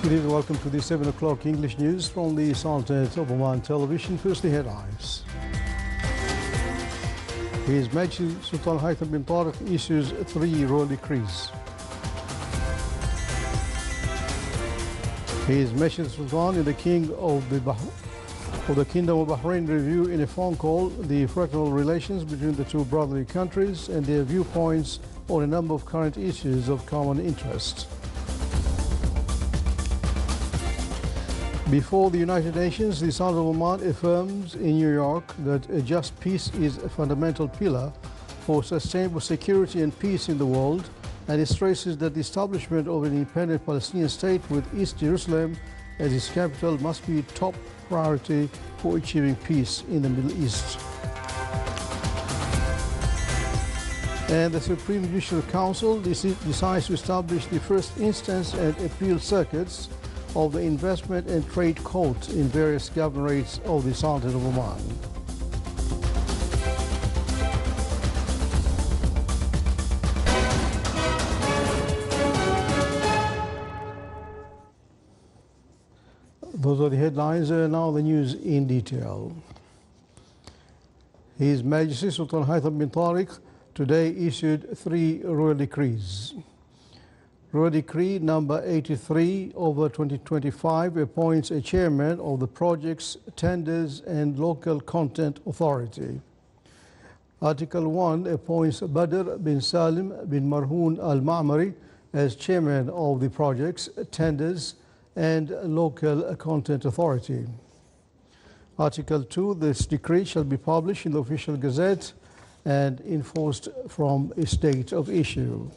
Good evening, welcome to the 7 o'clock English news from the Sultanate of Oman television. Firstly, headlines. His Majesty Sultan Haitham bin Tariq issues 3 royal decrees. His Majesty Sultan and the King of the Kingdom of Bahrain review in a phone call the fraternal relations between the two brotherly countries and their viewpoints on a number of current issues of common interest. Before the United Nations, the Sultan of Oman affirms in New York that a just peace is a fundamental pillar for sustainable security and peace in the world, and it stresses that the establishment of an independent Palestinian state with East Jerusalem as its capital must be top priority for achieving peace in the Middle East. And the Supreme Judicial Council decides to establish the first instance and appeal circuits of the investment and trade court in various governorates of the Sultanate of Oman. Those are the headlines. Now the news in detail. His Majesty Sultan Haitham bin Tariq today issued 3 royal decrees. Royal Decree number 83 over 2025 appoints a chairman of the Projects, Tenders and Local Content Authority. Article 1 appoints Badr bin Salim bin Marhoon al-Ma'mari as chairman of the Projects, Tenders and Local Content Authority. Article 2, this decree shall be published in the Official Gazette and enforced from its date of issue.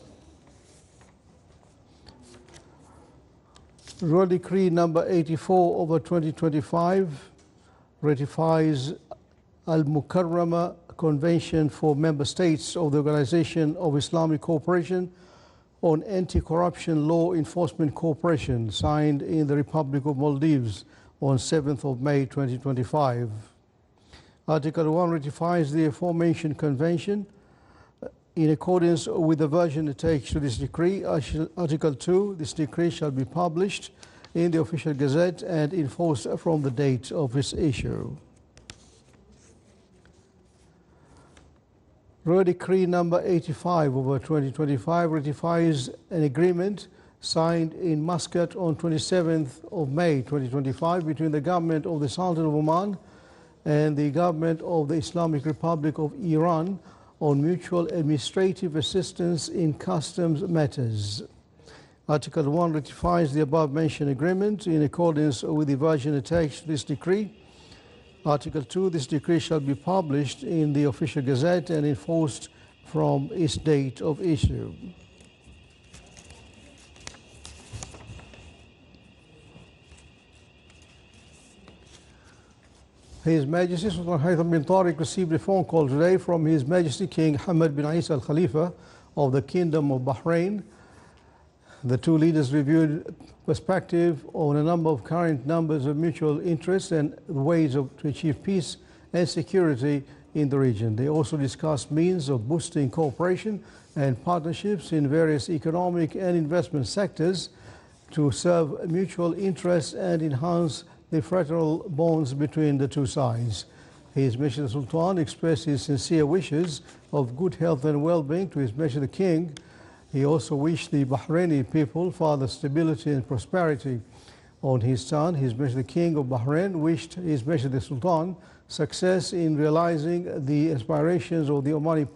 Royal Decree number 84 over 2025 ratifies Al-Mukarrama Convention for member states of the Organization of Islamic Cooperation on Anti-Corruption Law Enforcement Cooperation, signed in the Republic of Maldives on 7th of May 2025. Article 1 ratifies the aforementioned convention. In accordance with the version attached to this decree, Article 2, this decree shall be published in the Official Gazette and enforced from the date of its issue. Royal Decree number 85 over 2025 ratifies an agreement signed in Muscat on 27th of May 2025 between the government of the Sultan of Oman and the government of the Islamic Republic of Iran on mutual administrative assistance in customs matters. Article 1 ratifies the above-mentioned agreement in accordance with the version attached to this decree. Article 2, this decree shall be published in the Official Gazette and enforced from its date of issue. His Majesty Sultan Haitham bin Tariq received a phone call today from His Majesty King Hamad bin Isa Al Khalifa of the Kingdom of Bahrain. The two leaders reviewed perspective on a number of current numbers of mutual interest and ways to achieve peace and security in the region. They also discussed means of boosting cooperation and partnerships in various economic and investment sectors to serve mutual interests and enhance the fraternal bonds between the two sides. His Majesty Sultan expressed his sincere wishes of good health and well-being to His Majesty the King. He also wished the Bahraini people further stability and prosperity. On his turn, His Majesty the King of Bahrain wished His Majesty the Sultan success in realizing the aspirations of the Omani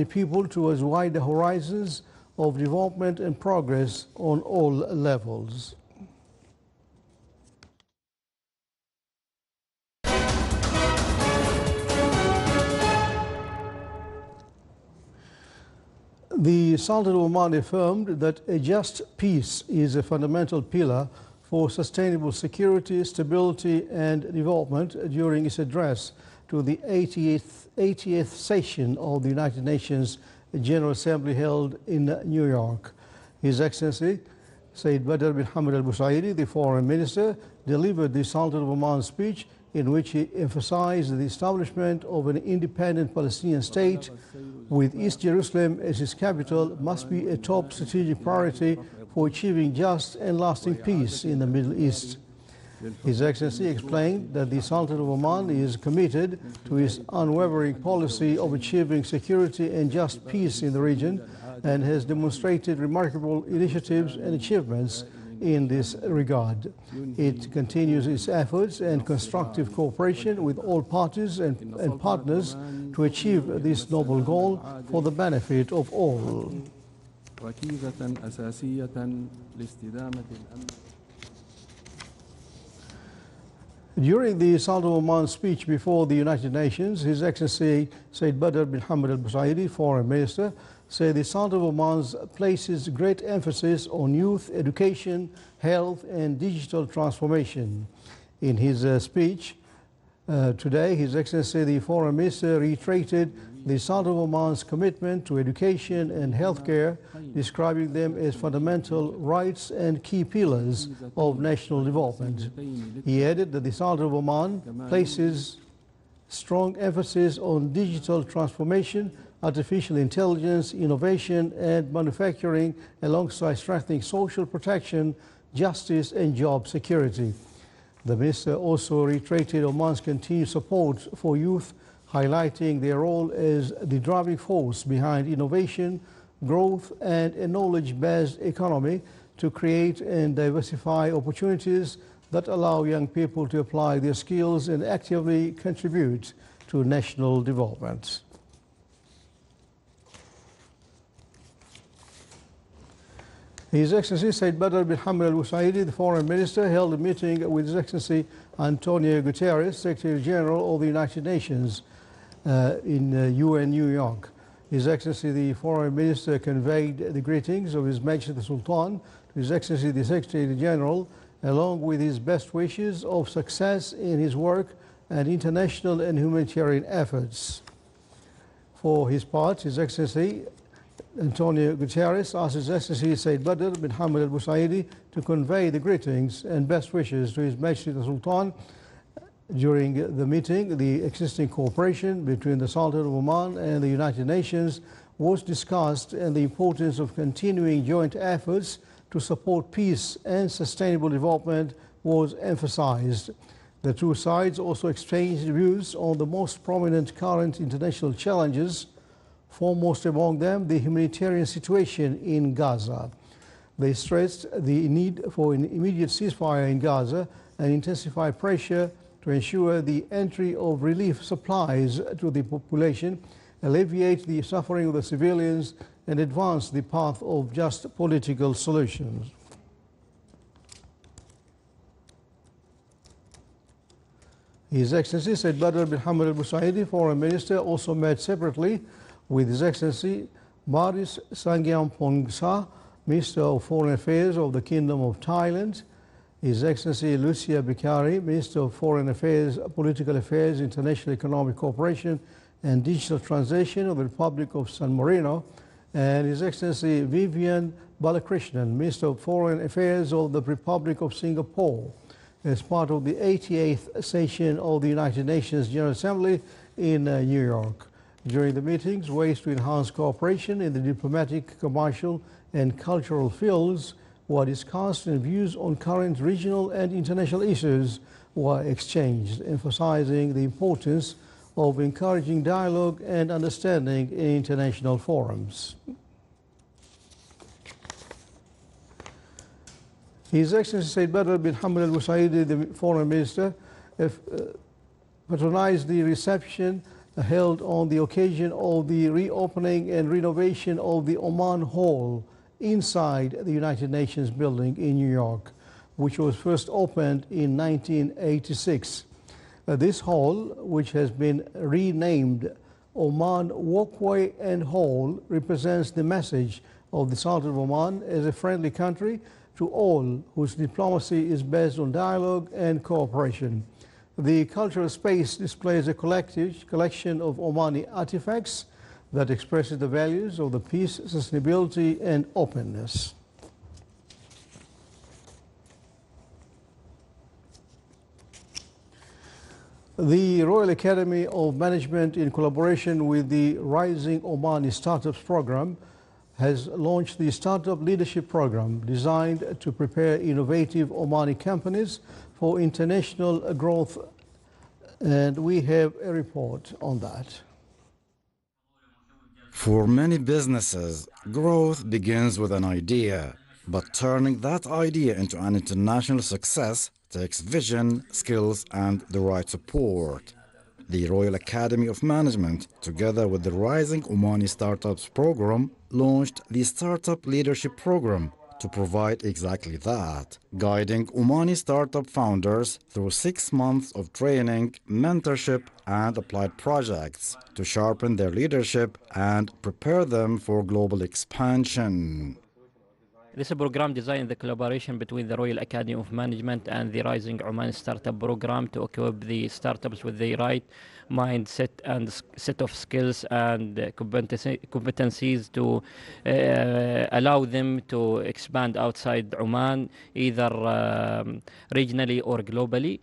people towards wider horizons of development and progress on all levels. The Sultan of Oman affirmed that a just peace is a fundamental pillar for sustainable security, stability and development during its address to the 80th session of the United Nations General Assembly held in New York. His Excellency Sayyid Badr bin Hamad al-Busaidi, the Foreign Minister, delivered the Sultan of Oman's speech in which he emphasized the establishment of an independent Palestinian state with East Jerusalem as its capital must be a top strategic priority for achieving just and lasting peace in the Middle East. His Excellency explained that the Sultan of Oman is committed to his unwavering policy of achieving security and just peace in the region and has demonstrated remarkable initiatives and achievements in this regard. It continues its efforts and constructive cooperation with all parties and partners to achieve this noble goal for the benefit of all. During the Sultan of Oman's speech before the United Nations, His Excellency Said Badr bin Hamad Al Busaidi, Foreign Minister, said the Sultan of Oman places great emphasis on youth, education, health and digital transformation. In his speech today, His Excellency the Foreign Minister reiterated the Sultan of Oman's commitment to education and healthcare, describing them as fundamental rights and key pillars of national development. He added that the Sultan of Oman places strong emphasis on digital transformation, artificial intelligence, innovation and manufacturing, alongside strengthening social protection, justice and job security. The Minister also reiterated Oman's continued support for youth, highlighting their role as the driving force behind innovation, growth and a knowledge-based economy to create and diversify opportunities that allow young people to apply their skills and actively contribute to national development. His Excellency Said Badr bin Hamad Al Busaidi, the Foreign Minister, held a meeting with His Excellency Antonio Guterres, Secretary General of the United Nations in UN New York. His Excellency the Foreign Minister conveyed the greetings of His Majesty the Sultan to His Excellency the Secretary General, along with his best wishes of success in his work and international and humanitarian efforts. For his part, His Excellency Antonio Guterres asked His Excellency Said Badr bin Hamad Al Busaidi to convey the greetings and best wishes to His Majesty the Sultan. During the meeting, the existing cooperation between the Sultan of Oman and the United Nations was discussed, and the importance of continuing joint efforts to support peace and sustainable development was emphasized. The two sides also exchanged views on the most prominent current international challenges, foremost among them the humanitarian situation in Gaza. They stressed the need for an immediate ceasefire in Gaza and intensified pressure to ensure the entry of relief supplies to the population, alleviate the suffering of the civilians, and advance the path of just political solutions. His Excellency Said Badr bin Hamad Al Busaidi, Foreign Minister, also met separately with His Excellency Baris Sangyampongsa, Minister of Foreign Affairs of the Kingdom of Thailand, His Excellency Lucia Bikari, Minister of Foreign Affairs, Political Affairs, International Economic Cooperation and Digital Transition of the Republic of San Marino, and His Excellency Vivian Balakrishnan, Minister of Foreign Affairs of the Republic of Singapore, as part of the 88th session of the United Nations General Assembly in New York. During the meetings, ways to enhance cooperation in the diplomatic, commercial and cultural fields were discussed, and views on current regional and international issues were exchanged, emphasizing the importance of encouraging dialogue and understanding in international forums. His Excellency Said Badr bin Hamad Al Busaidi, the Foreign Minister, patronized the reception held on the occasion of the reopening and renovation of the Oman Hall inside the United Nations building in New York, which was first opened in 1986. This hall, which has been renamed Oman Walkway and Hall, represents the message of the Sultan of Oman as a friendly country to all whose diplomacy is based on dialogue and cooperation. The cultural space displays a collection of Omani artifacts that expresses the values of the peace, sustainability and openness. The Royal Academy of Management, in collaboration with the Rising Omani Startups Program, has launched the Startup Leadership Program designed to prepare innovative Omani companies for international growth. And we have a report on that. For many businesses, growth begins with an idea, but turning that idea into an international success takes vision, skills, and the right support. The Royal Academy of Management, together with the Rising Omani Startups Program, launched the Startup Leadership Program to provide exactly that, guiding Omani startup founders through 6 months of training, mentorship, and applied projects to sharpen their leadership and prepare them for global expansion. This is a program designed in the collaboration between the Royal Academy of Management and the Rising Oman Startup Program to equip the startups with the right mindset and set of skills and competencies to allow them to expand outside Oman, either regionally or globally.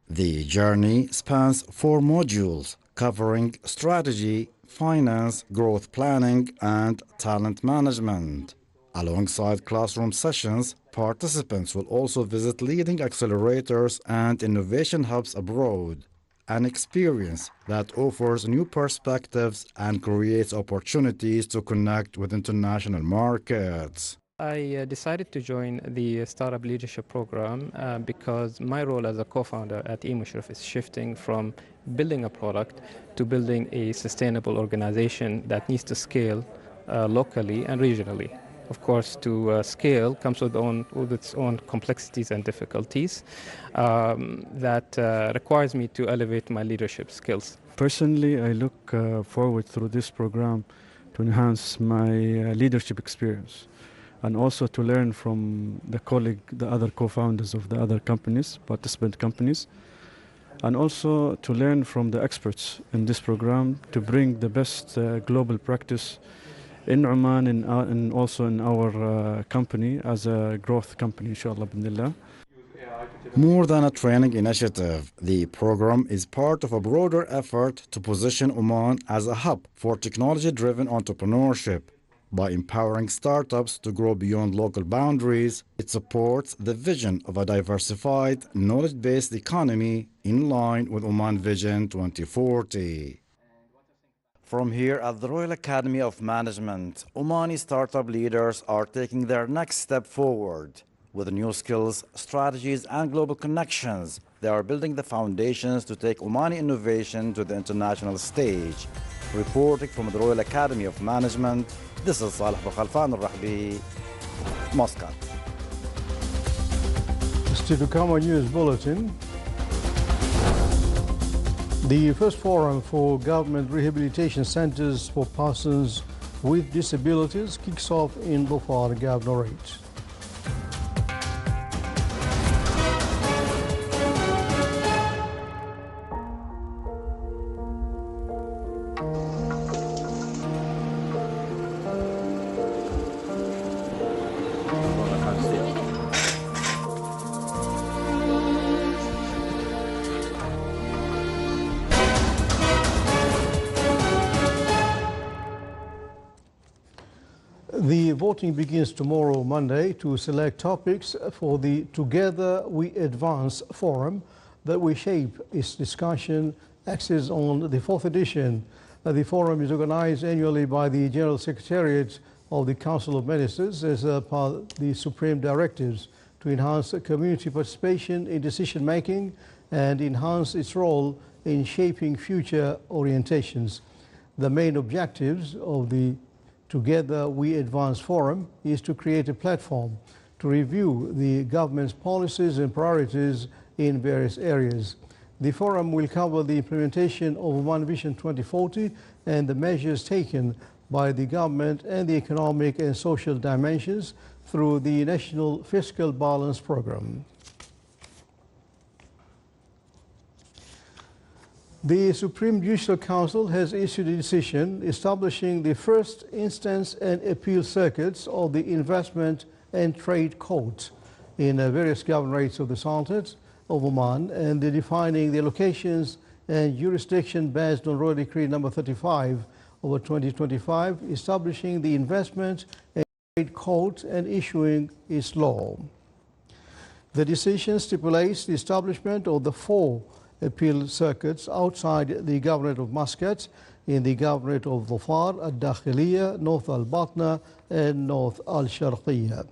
The journey spans 4 modules covering strategy, finance, growth planning, and talent management. Alongside classroom sessions, participants will also visit leading accelerators and innovation hubs abroad, an experience that offers new perspectives and creates opportunities to connect with international markets. I decided to join the Startup Leadership Program because my role as a co-founder at eMushrif is shifting from building a product to building a sustainable organization that needs to scale locally and regionally. Of course, to scale comes with its own complexities and difficulties that requires me to elevate my leadership skills. Personally, I look forward through this program to enhance my leadership experience and also to learn from the other co-founders of the other companies, participant companies, and also to learn from the experts in this program to bring the best global practice in Oman and also in our company as a growth company, inshallah, b'idhnillah. More than a training initiative, the program is part of a broader effort to position Oman as a hub for technology-driven entrepreneurship. By empowering startups to grow beyond local boundaries, it supports the vision of a diversified, knowledge-based economy in line with Oman Vision 2040. From here at the Royal Academy of Management, Omani startup leaders are taking their next step forward. With new skills, strategies, and global connections, they are building the foundations to take Omani innovation to the international stage. Reporting from the Royal Academy of Management, this is Salih Bukhalfan al-Rahbi, Muscat. Still to come on News Bulletin. The first forum for government rehabilitation centers for persons with disabilities kicks off in Dhofar Governorate. The voting begins tomorrow, Monday, to select topics for the Together We Advance Forum that will shape its discussion axis on the 4th edition. The forum is organized annually by the General Secretariat of the Council of Ministers as part of the Supreme Directives to enhance community participation in decision making and enhance its role in shaping future orientations. The main objectives of the Together We Advance Forum is to create a platform to review the government's policies and priorities in various areas. The forum will cover the implementation of Oman Vision 2040 and the measures taken by the government and the economic and social dimensions through the National Fiscal Balance Program. The Supreme Judicial Council has issued a decision establishing the first instance and appeal circuits of the Investment and Trade Court in various governorates of the Sultanate of Oman, and they're defining the locations and jurisdiction based on Royal Decree number 35 over 2025, establishing the investment and trade court and issuing its law. The decision stipulates the establishment of the 4 appeal circuits outside the Governorate of Muscat, in the Governorate of Dhofar, Al-Dakhiliya, North Al-Batna, and North Al-Sharqiyya.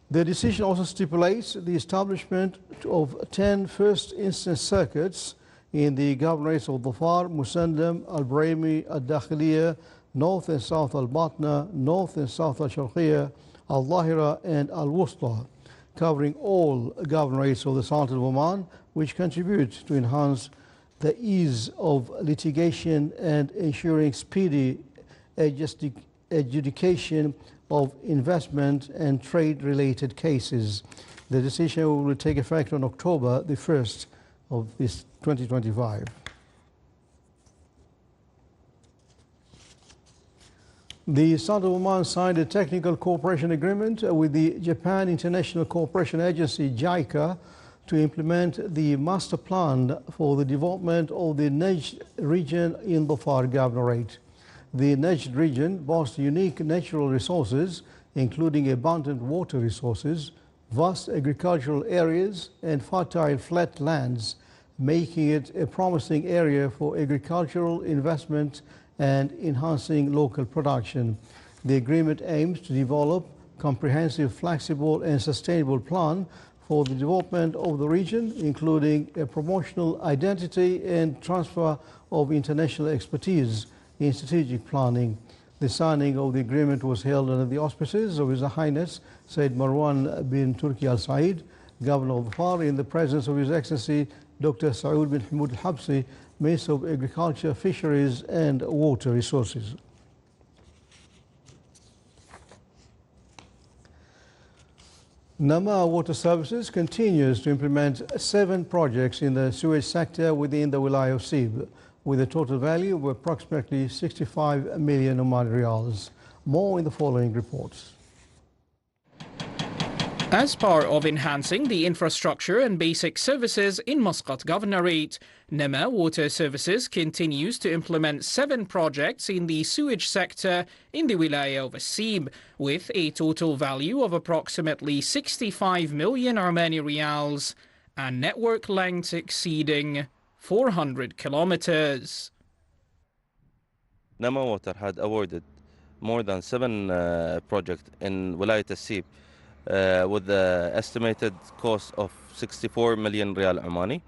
The decision also stipulates the establishment of 10 first instance circuits in the Governorates of Dhofar, Musandam, Al-Brahimi, Al-Dakhiliya, North and South Al-Batna, North and South Al-Sharqiyya, Al-Zahira, and Al-Wusta, covering all governorates of the Sultanate of Oman, which contribute to enhance the ease of litigation and ensuring speedy adjudication of investment and trade-related cases. The decision will take effect on October the 1st of this 2025. The Sultanate of Oman signed a technical cooperation agreement with the Japan International Cooperation Agency, JICA, to implement the master plan for the development of the Najd region in Dhofar Governorate. The Najd region boasts unique natural resources, including abundant water resources, vast agricultural areas, and fertile flat lands, making it a promising area for agricultural investment and enhancing local production. The agreement aims to develop a comprehensive, flexible, and sustainable plan for the development of the region, including a promotional identity and transfer of international expertise in strategic planning. The signing of the agreement was held under the auspices of His Highness Sayyid Marwan bin Turki Al Said, Governor of Dhofar, in the presence of His Excellency Dr. Saud bin Hamoud Al Habsi, Minister of Agriculture, Fisheries and Water Resources. Nama Water Services continues to implement 7 projects in the sewage sector within the Wilaya of Sib, with a total value of approximately 65 million Omani Riyals. More in the following reports. As part of enhancing the infrastructure and basic services in Muscat Governorate, Nama Water Services continues to implement 7 projects in the sewage sector in the Wilaya of Sib, with a total value of approximately 65 million Omani Riyals and network lengths exceeding 400 kilometers. Nama Water had awarded more than 7 projects in Wilayat Sib with the estimated cost of 64 million Riyal Omani.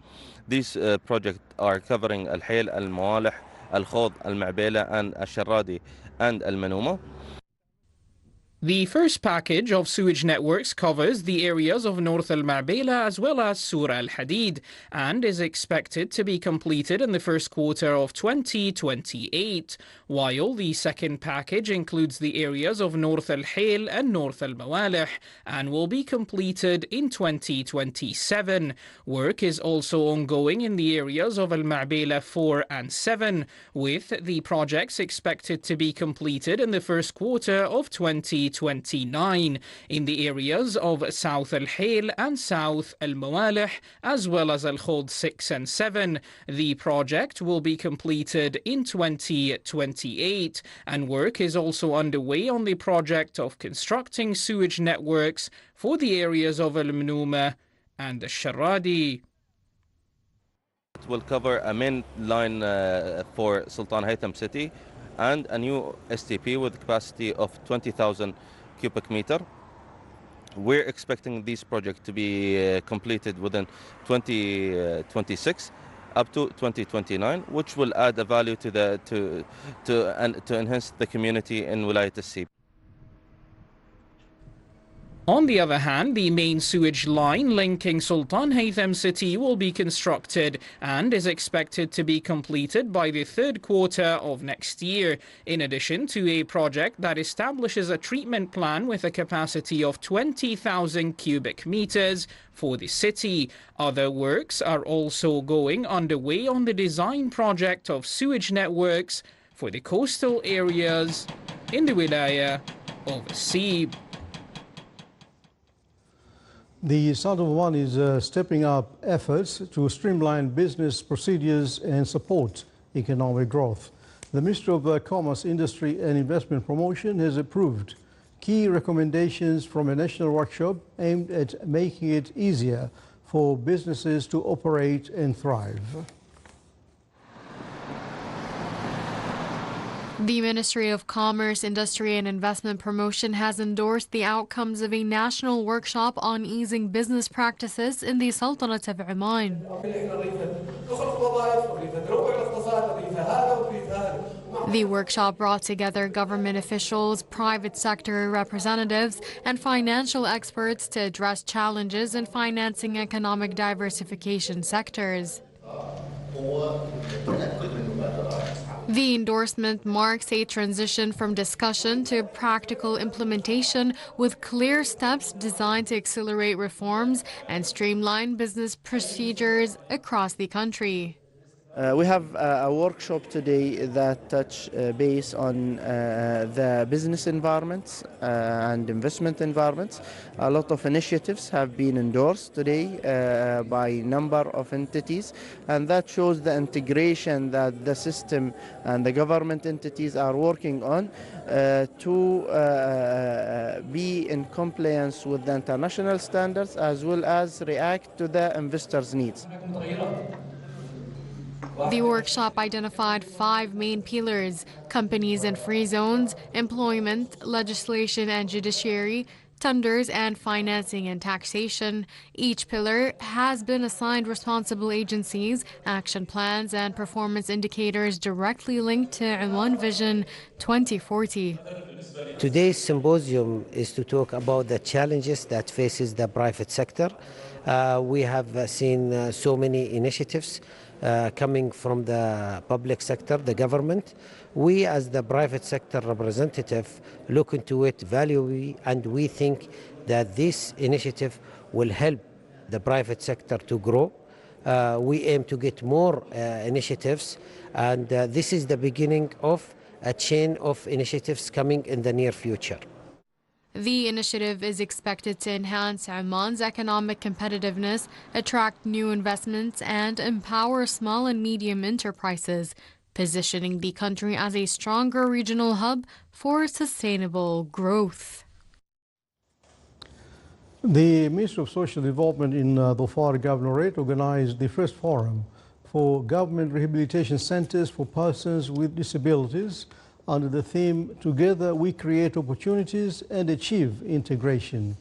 These projects are covering Al-Hayl, Al-Mawalih, Al-Khod, Al-Ma'bela, and Al-Sharradi, and Al-Manuma. The first package of sewage networks covers the areas of North Al-Ma'bela as well as Sur Al-Hadid and is expected to be completed in the first quarter of 2028, while the second package includes the areas of North Al-Hayl and North Al-Mawalih and will be completed in 2027. Work is also ongoing in the areas of Al-Ma'bela 4 and 7, with the projects expected to be completed in the first quarter of 2029 in the areas of South Al-Hayl and South Al-Mawalih as well as Al-Khod 6 and 7. The project will be completed in 2028 and work is also underway on the project of constructing sewage networks for the areas of Al-Manuma and the Sharradi. It will cover a main line for Sultan Haytham City and a new STP with capacity of 20,000 cubic meter. We're expecting this project to be completed within 2026 up to 2029, which will add a value to enhance the community in Wilayat Sib. On the other hand, the main sewage line linking Sultan Haytham City will be constructed and is expected to be completed by the third quarter of next year, in addition to a project that establishes a treatment plan with a capacity of 20,000 cubic meters for the city. Other works are also going underway on the design project of sewage networks for the coastal areas in the Wilaya of Sib. The Sultan of Oman is stepping up efforts to streamline business procedures and support economic growth. The Ministry of Commerce, Industry and Investment Promotion has approved key recommendations from a national workshop aimed at making it easier for businesses to operate and thrive. The Ministry of Commerce, Industry and Investment Promotion has endorsed the outcomes of a national workshop on easing business practices in the Sultanate of Oman. The workshop brought together government officials, private sector representatives, and financial experts to address challenges in financing economic diversification sectors. The endorsement marks a transition from discussion to practical implementation with clear steps designed to accelerate reforms and streamline business procedures across the country. We have a workshop today that touch base on the business environments and investment environments. A lot of initiatives have been endorsed today by a number of entities, and that shows the integration that the system and the government entities are working on to be in compliance with the international standards as well as react to the investors' needs. The workshop identified 5 main pillars: companies and free zones, employment, legislation and judiciary, tenders and financing and taxation. Each pillar has been assigned responsible agencies, action plans and performance indicators directly linked to Oman Vision 2040. Today's symposium is to talk about the challenges that faces the private sector. We have seen so many initiatives coming from the public sector, the government. We as the private sector representative look into it, value, and we think that this initiative will help the private sector to grow. We aim to get more initiatives, and this is the beginning of a chain of initiatives coming in the near future. The initiative is expected to enhance Oman's economic competitiveness, attract new investments, and empower small and medium enterprises, positioning the country as a stronger regional hub for sustainable growth. The Ministry of Social Development in Dhofar Governorate organized the first forum for government rehabilitation centers for persons with disabilities under the theme, Together We Create Opportunities and Achieve Integration.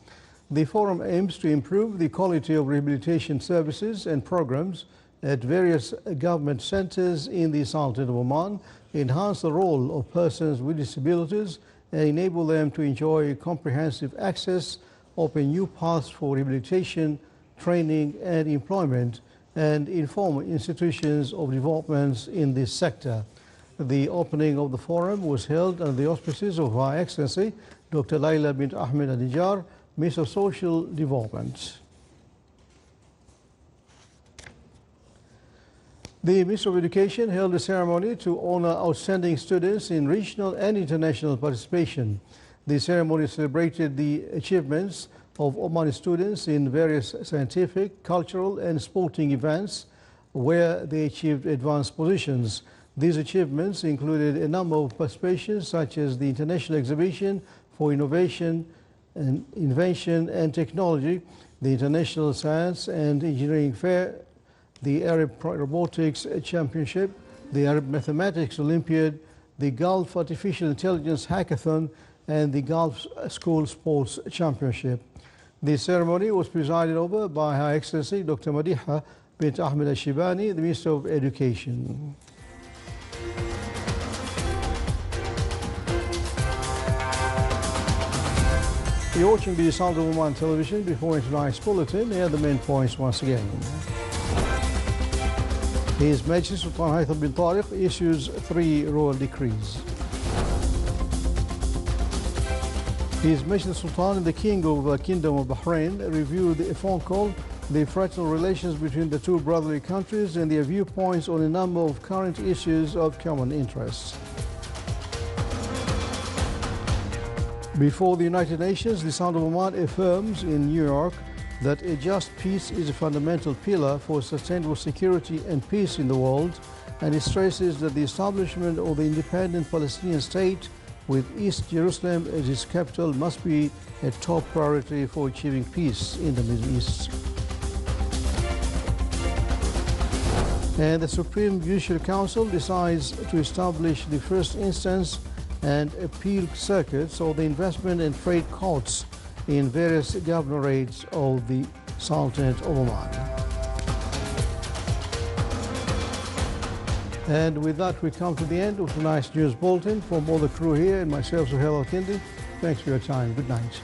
The forum aims to improve the quality of rehabilitation services and programs at various government centers in the Sultanate of Oman, enhance the role of persons with disabilities, and enable them to enjoy comprehensive access, open new paths for rehabilitation, training and employment, and inform institutions of developments in this sector. The opening of the forum was held under the auspices of Her Excellency Dr. Laila bint Ahmed Al-Nijar, Minister of Social Development. The Minister of Education held a ceremony to honor outstanding students in regional and international participation. The ceremony celebrated the achievements of Omani students in various scientific, cultural and sporting events where they achieved advanced positions. These achievements included a number of participations such as the International Exhibition for Innovation and Invention and Technology, the International Science and Engineering Fair, the Arab Robotics Championship, the Arab Mathematics Olympiad, the Gulf Artificial Intelligence Hackathon, and the Gulf School Sports Championship. The ceremony was presided over by Her Excellency Dr. Madiha bint Ahmed Al-Shibani, the Minister of Education. You're watching the Sultan of Oman television. Before tonight's bulletin, here are the main points once again. His Majesty Sultan Haitham bin Tariq issues 3 royal decrees. His Majesty Sultan and the King of the Kingdom of Bahrain reviewed a phone call, the fraternal relations between the two brotherly countries and their viewpoints on a number of current issues of common interest. Before the United Nations, the Sultan of Oman affirms in New York that a just peace is a fundamental pillar for sustainable security and peace in the world, and it stresses that the establishment of the independent Palestinian state with East Jerusalem as its capital must be a top priority for achieving peace in the Middle East. And the Supreme Judicial Council decides to establish the first instance and appeal circuits of the investment and trade courts in various governorates of the Sultanate of Oman. And with that, we come to the end of tonight's news bulletin. From all the crew here and myself, Suhail Al-Kindi, thanks for your time. Good night.